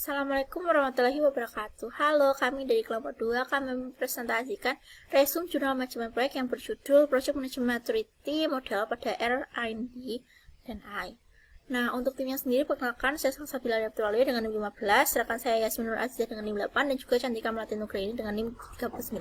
Assalamualaikum warahmatullahi wabarakatuh. Halo, kami dari kelompok 2 kami mempresentasikan resume jurnal manajemen proyek yang berjudul Project Management Maturity Model pada R&D dan I. Nah, untuk timnya sendiri perkenalkan saya Salsabila Dapturalio dengan NIM 15, rekan saya Yasmin Nur Azizah dengan NIM 8 dan juga Cantika Melati Nugraini dengan NIM 39.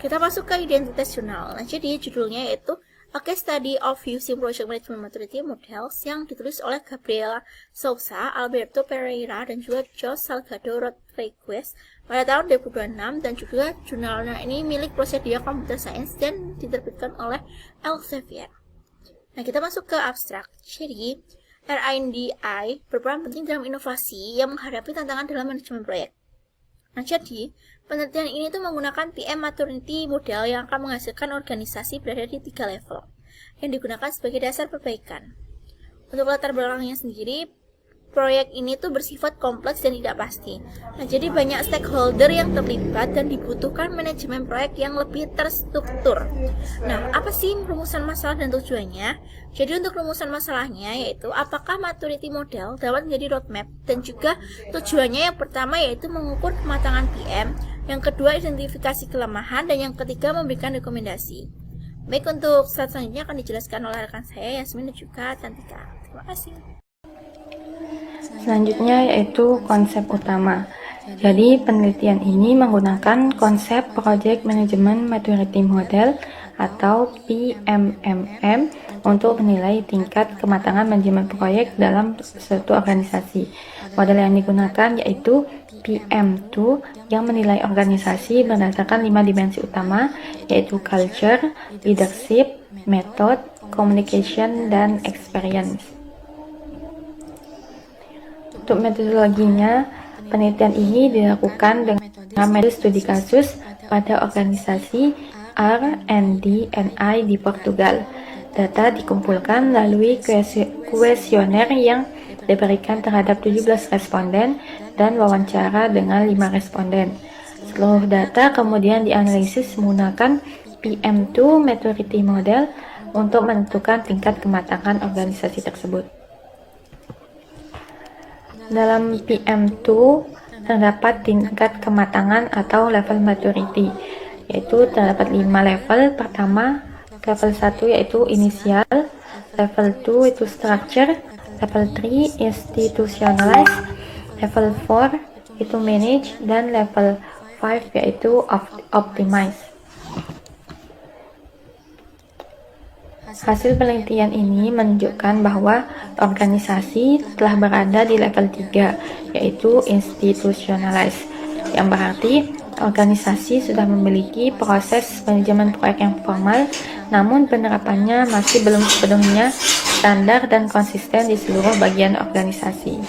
Kita masuk ke identitas jurnal. Nah, jadi judulnya yaitu A Case Study of Using Project Management Maturity Models yang ditulis oleh Gabriela Sousa, Alberto Pereira, dan juga Jose Salgado Rodriguez pada tahun 2026, dan juga jurnalnya ini milik Prosedia Computer Science dan diterbitkan oleh Elsevier. Nah, kita masuk ke abstrak. Jadi, R&D-I berperan penting dalam inovasi yang menghadapi tantangan dalam manajemen proyek. Nah, jadi, penelitian ini tuh menggunakan PM Maturity Model yang akan menghasilkan organisasi berada di 3 level yang digunakan sebagai dasar perbaikan. Untuk latar belakangnya sendiri, proyek ini tuh bersifat kompleks dan tidak pasti. Nah, jadi banyak stakeholder yang terlibat dan dibutuhkan manajemen proyek yang lebih terstruktur. Nah, apa sih rumusan masalah dan tujuannya? Jadi untuk rumusan masalahnya yaitu apakah maturity model dapat menjadi roadmap, dan juga tujuannya yang pertama yaitu mengukur kematangan PM, yang kedua identifikasi kelemahan, dan yang ketiga memberikan rekomendasi. Baik, untuk slide selanjutnya akan dijelaskan oleh rekan saya Yasmin dan juga Cantika. Terima kasih. Selanjutnya yaitu konsep utama. Jadi penelitian ini menggunakan konsep Project Management Maturity Model atau PMMM untuk menilai tingkat kematangan manajemen proyek dalam suatu organisasi. Model yang digunakan yaitu PM2 yang menilai organisasi berdasarkan 5 dimensi utama, yaitu culture, leadership, method, communication, dan experience. Untuk metodologinya, penelitian ini dilakukan dengan metode studi kasus pada organisasi R&D&I di Portugal. Data dikumpulkan melalui kuesioner yang diberikan terhadap 17 responden dan wawancara dengan 5 responden. Seluruh data kemudian dianalisis menggunakan PM2 Maturity Model untuk menentukan tingkat kematangan organisasi tersebut. Dalam PM2 terdapat tingkat kematangan atau level maturity, yaitu terdapat 5 level. Pertama, level 1 yaitu inisial, level 2 itu structure, level 3 institutionalize, level 4 itu manage, dan level 5 yaitu optimize. Hasil penelitian ini menunjukkan bahwa organisasi telah berada di level 3, yaitu institutionalize, yang berarti organisasi sudah memiliki proses manajemen proyek yang formal, namun penerapannya masih belum sepenuhnya standar dan konsisten di seluruh bagian organisasi.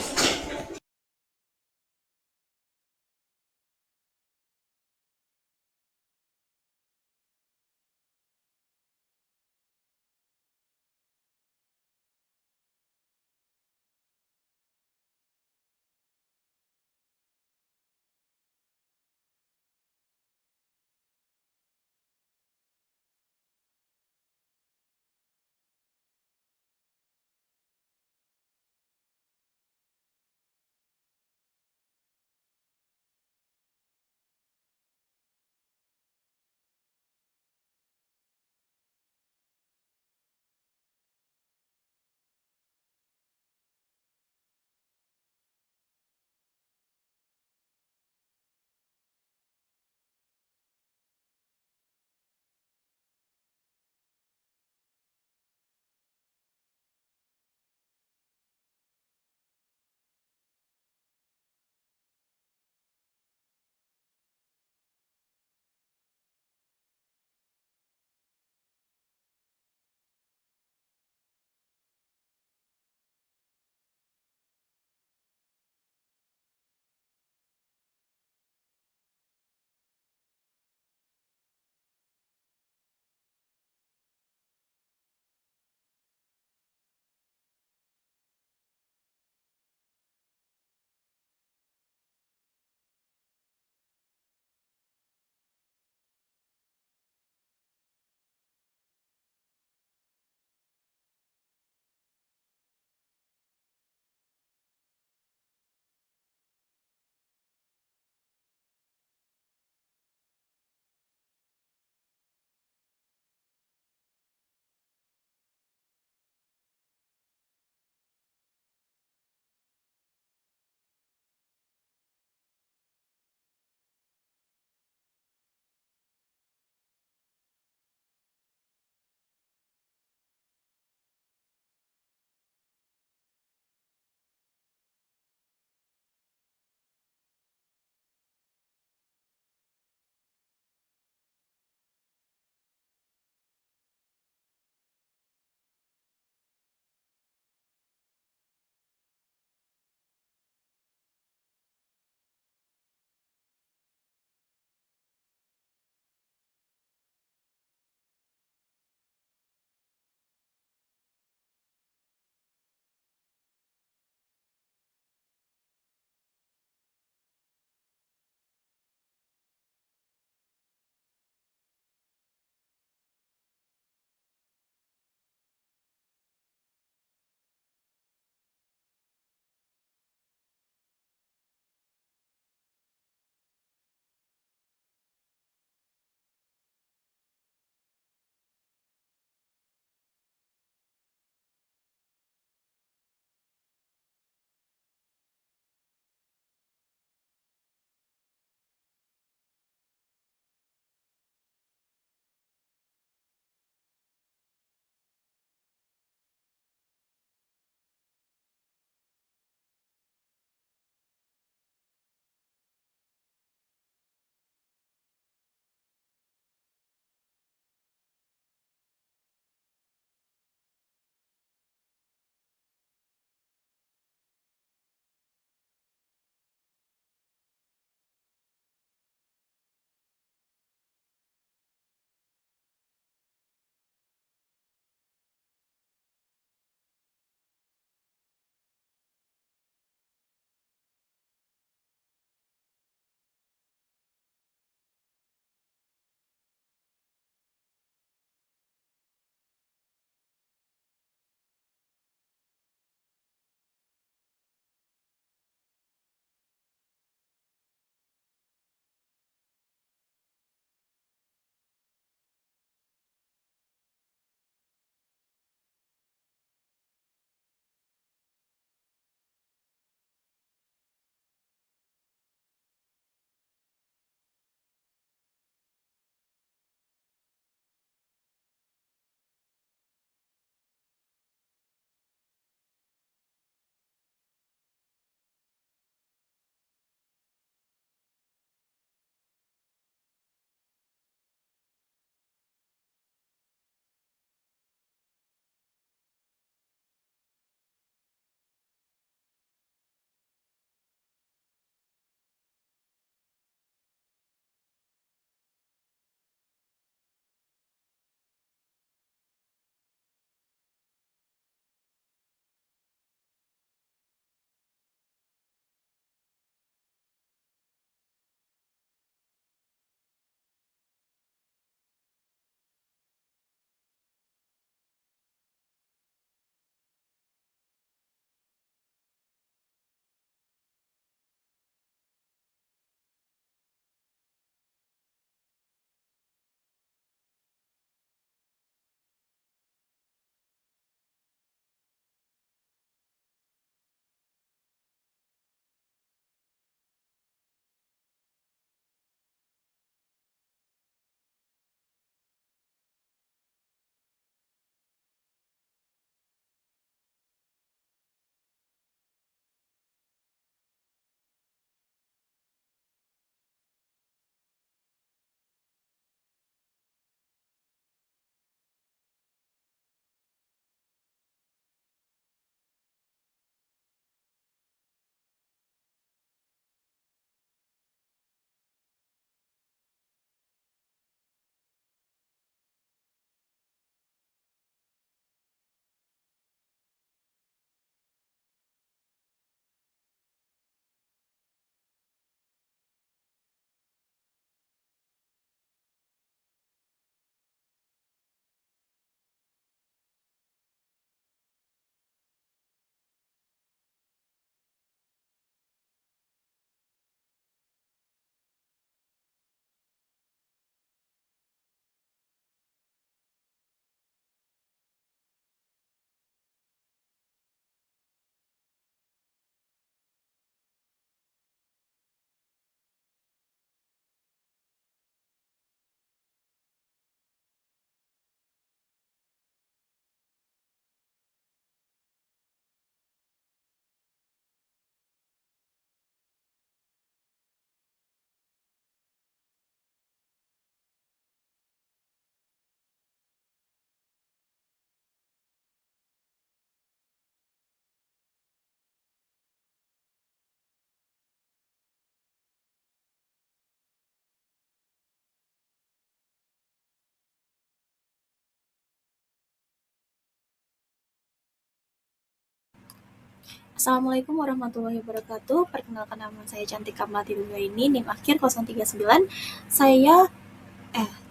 Assalamualaikum warahmatullahi wabarakatuh. Perkenalkan, nama saya Cantika Melati Dugaini, NIM akhir 039.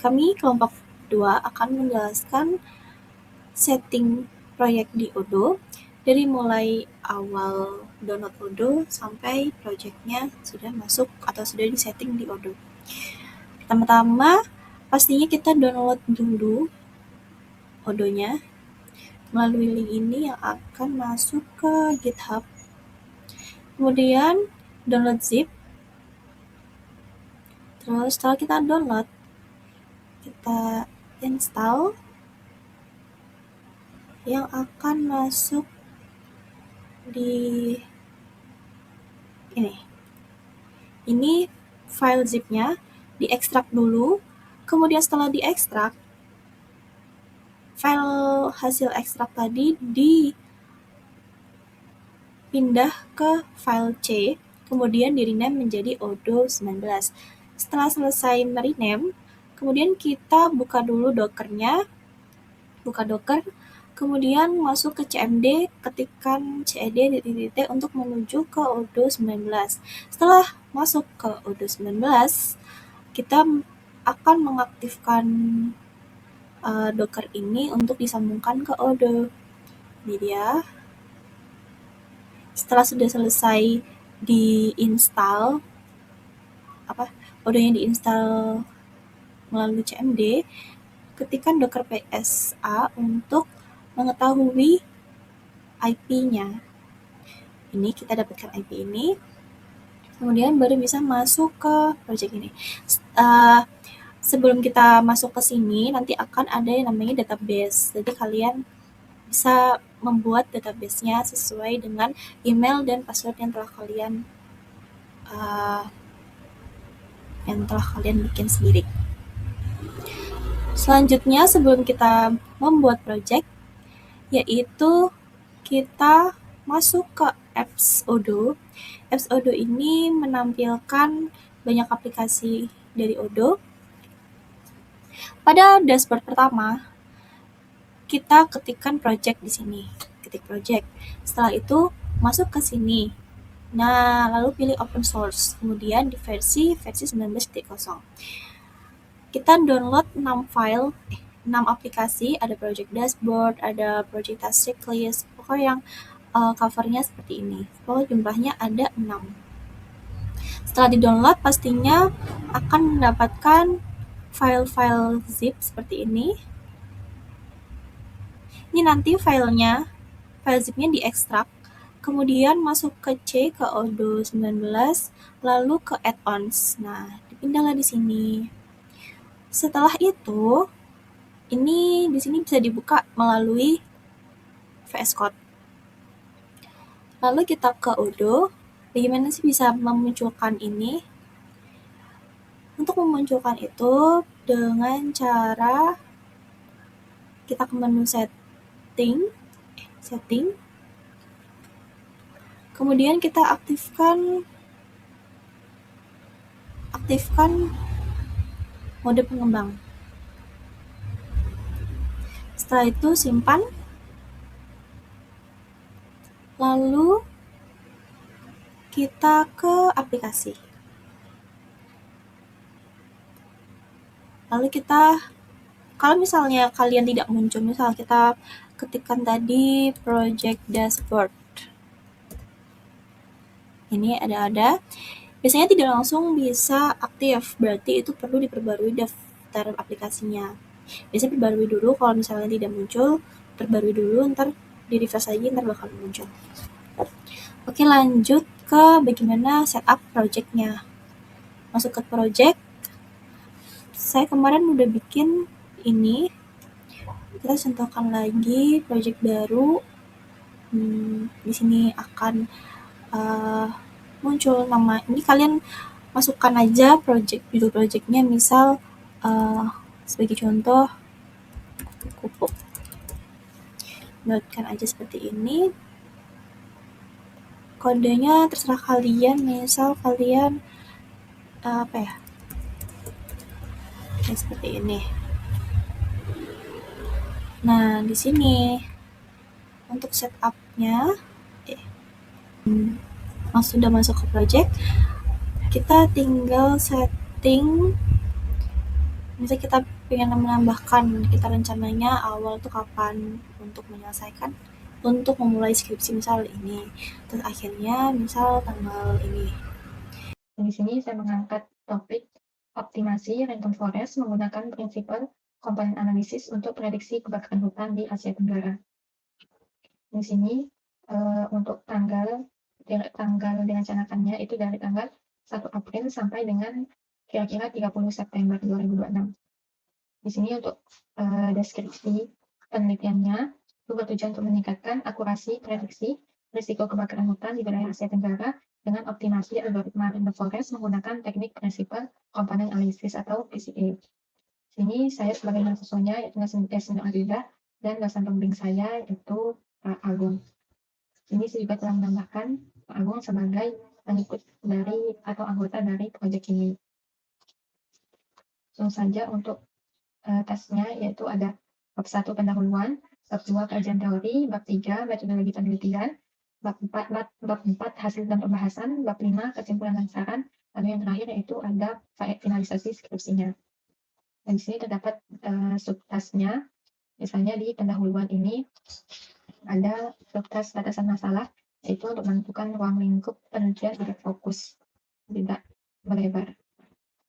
Kami kelompok 2 akan menjelaskan setting proyek di Odoo dari mulai awal download Odoo sampai proyeknya sudah masuk atau sudah disetting di Odoo. Pertama-tama, pastinya kita download dulu Odoo-nya melalui link ini yang akan masuk ke GitHub. Kemudian download zip. Terus setelah kita download, kita install yang akan masuk di ini. Ini file zip-nya diekstrak dulu. Kemudian setelah diekstrak, file hasil ekstrak tadi dipindah ke file C, kemudian di-rename menjadi Odoo 19. Setelah selesai merename, kemudian kita buka dulu Docker-nya, buka Docker, kemudian masuk ke CMD, ketikkan cd untuk menuju ke Odoo 19. Setelah masuk ke Odoo 19, kita akan mengaktifkan Docker ini untuk disambungkan ke Odoo. Ini dia. Setelah sudah selesai diinstal, Odoo-nya diinstal melalui CMD, ketikkan docker psa untuk mengetahui IP-nya. Ini kita dapatkan IP ini, kemudian baru bisa masuk ke project ini. Sebelum kita masuk ke sini, nanti akan ada yang namanya database. Jadi kalian bisa membuat database-nya sesuai dengan email dan password yang telah kalian bikin sendiri. Selanjutnya, sebelum kita membuat project, yaitu kita masuk ke apps Odoo. Apps Odoo ini menampilkan banyak aplikasi dari Odoo. Pada dashboard pertama, kita ketikkan project di sini. Ketik project. Setelah itu, masuk ke sini. Nah, lalu pilih open source. Kemudian di versi 19.0. Kita download 6 aplikasi, ada project dashboard, ada project task checklist, pokoknya yang covernya seperti ini. Pokoknya jumlahnya ada 6. Setelah di-download, pastinya akan mendapatkan file-file zip seperti ini. Ini nanti file zip-nya diekstrak, kemudian masuk ke C, ke Odoo 19, lalu ke add-ons. Nah, dipindahlah di sini. Setelah itu, ini di sini bisa dibuka melalui VS Code. Lalu kita ke Odoo. Bagaimana sih bisa memunculkan ini? Untuk memunculkan itu dengan cara kita ke menu setting. Kemudian kita aktifkan mode pengembang. Setelah itu simpan. Lalu kita ke aplikasi. Lalu kalau misalnya kalian tidak muncul, misal kita ketikkan tadi project dashboard. Ini ada. Biasanya tidak langsung bisa aktif, berarti itu perlu diperbarui daftar aplikasinya. Biasanya perbarui dulu, kalau misalnya tidak muncul, perbarui dulu, ntar di-refresh lagi, ntar bakal muncul. Oke, lanjut ke bagaimana setup project-nya. Masuk ke project. Saya kemarin udah bikin ini. Kita contohkan lagi project baru. Di sini akan muncul nama. Ini kalian masukkan aja judul projectnya, misal sebagai contoh pupuk. Buatkan aja seperti ini. Kodenya terserah kalian, misal kalian seperti ini. Nah, di sini untuk setupnya sudah masuk ke project, kita tinggal setting. Misalnya kita pengen menambahkan, kita rencananya awal tuh kapan untuk menyelesaikan, untuk memulai skripsi misal ini, terus akhirnya misal tanggal ini. Di sini saya mengangkat topik optimasi rainforest menggunakan prinsipal komponen analisis untuk prediksi kebakaran hutan di Asia Tenggara. Di sini untuk tanggal direncanakannya itu dari tanggal 1 April sampai dengan kira-kira 30 September 2026. Di sini untuk deskripsi penelitiannya itu bertujuan untuk meningkatkan akurasi prediksi risiko kebakaran hutan di wilayah Asia Tenggara dengan optimasi algoritma rainforest menggunakan teknik prinsipal komponen analisis atau PCA. Sini saya sebagai mahasiswanya yaitu Yasmin Arida dan dosen pembimbing saya yaitu Pak Agung. Ini saya juga telah menambahkan Pak Agung sebagai pengikut dari atau anggota dari proyek ini. Langsung saja untuk tesnya yaitu ada bab 1 pendahuluan, bab 2 kajian teori, bab 3 metodologi penelitian, bab 4 hasil dan pembahasan, bab 5 kesimpulan dan saran, lalu yang terakhir yaitu ada finalisasi skripsinya. Dan di sini terdapat subtasnya, misalnya di pendahuluan ini ada subtas batasan masalah, yaitu untuk menentukan ruang lingkup penelitian tidak fokus, tidak melebar.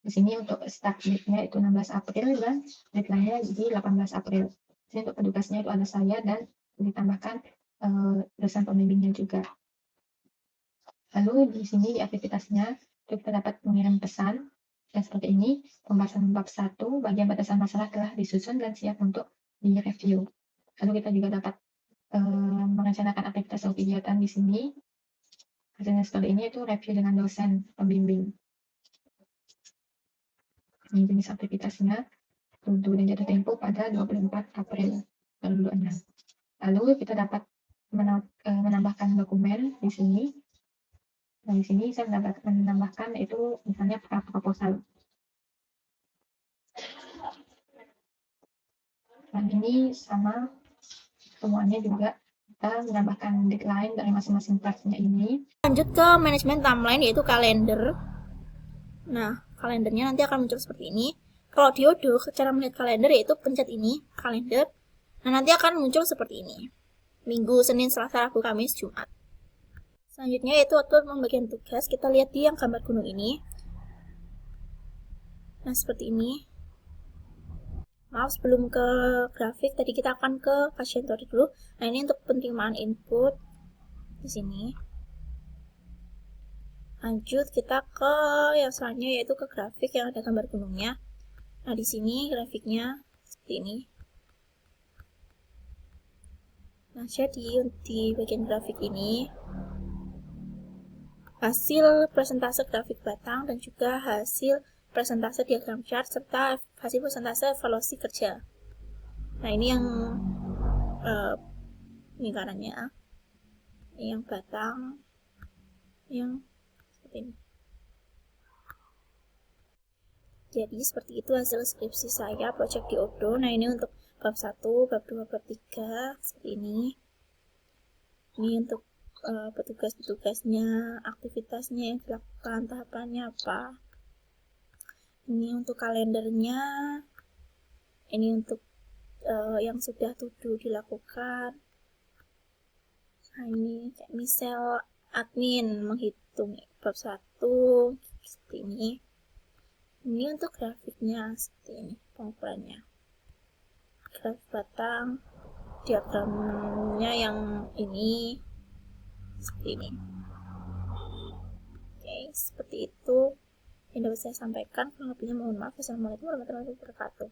Di sini untuk start date-nya itu 16 April dan deadline-nya di 18 April. Di sini untuk petugasnya itu ada saya dan ditambahkan dosen pembimbingnya juga. Lalu di sini di aktivitasnya itu kita dapat mengirim pesan dan seperti ini. Pembahasan bab 1 bagian batasan masalah telah disusun dan siap untuk direview. Lalu kita juga dapat merencanakan aktivitas atau kegiatan di sini. Hasilnya seperti ini itu review dengan dosen pembimbing. Ini jenis aktivitasnya untuk dan jatuh tempo pada 24 April 2026. Lalu kita dapat menambahkan dokumen di sini. Nah, di sini saya menambahkan itu misalnya proposal. Dan ini sama semuanya juga kita menambahkan deadline dari masing-masing partnya ini. Lanjut ke manajemen timeline yaitu kalender. Nah, kalendernya nanti akan muncul seperti ini. Kalau di Odoo, cara melihat kalender yaitu pencet ini, kalender. Nah, nanti akan muncul seperti ini. Minggu, Senin, Selasa, Rabu, Kamis, Jumat. Selanjutnya yaitu waktu pembagian tugas. Kita lihat di yang gambar gunung ini. Nah, seperti ini. Maaf, sebelum ke grafik, tadi kita akan ke kajian teori dulu. Nah, ini untuk penerimaan input di sini. Lanjut kita ke yang selanjutnya yaitu ke grafik yang ada gambar gunungnya. Nah, di sini grafiknya seperti ini. Nah, jadi di bagian grafik ini hasil presentase grafik batang dan juga hasil presentase diagram chart serta hasil presentase evaluasi kerja. Nah, ini yang lingkarannya, ini yang batang, yang seperti ini. Jadi seperti itu hasil skripsi saya project di Odoo. Nah, ini untuk bab 1, bab 2, bab 3 seperti ini. Ini untuk petugas-petugasnya, aktivitasnya yang dilakukan, tahapannya apa. Ini untuk kalendernya. Ini untuk yang sudah dilakukan. Nah, ini kayak misal admin menghitung bab 1 seperti ini. Ini untuk grafiknya seperti ini pengukurannya. Grafik batang, diagramnya yang ini seperti ini. Oke, seperti itu yang dapat saya sampaikan. Kurang lebihnya mohon maaf. Wassalamualaikum warahmatullahi wabarakatuh.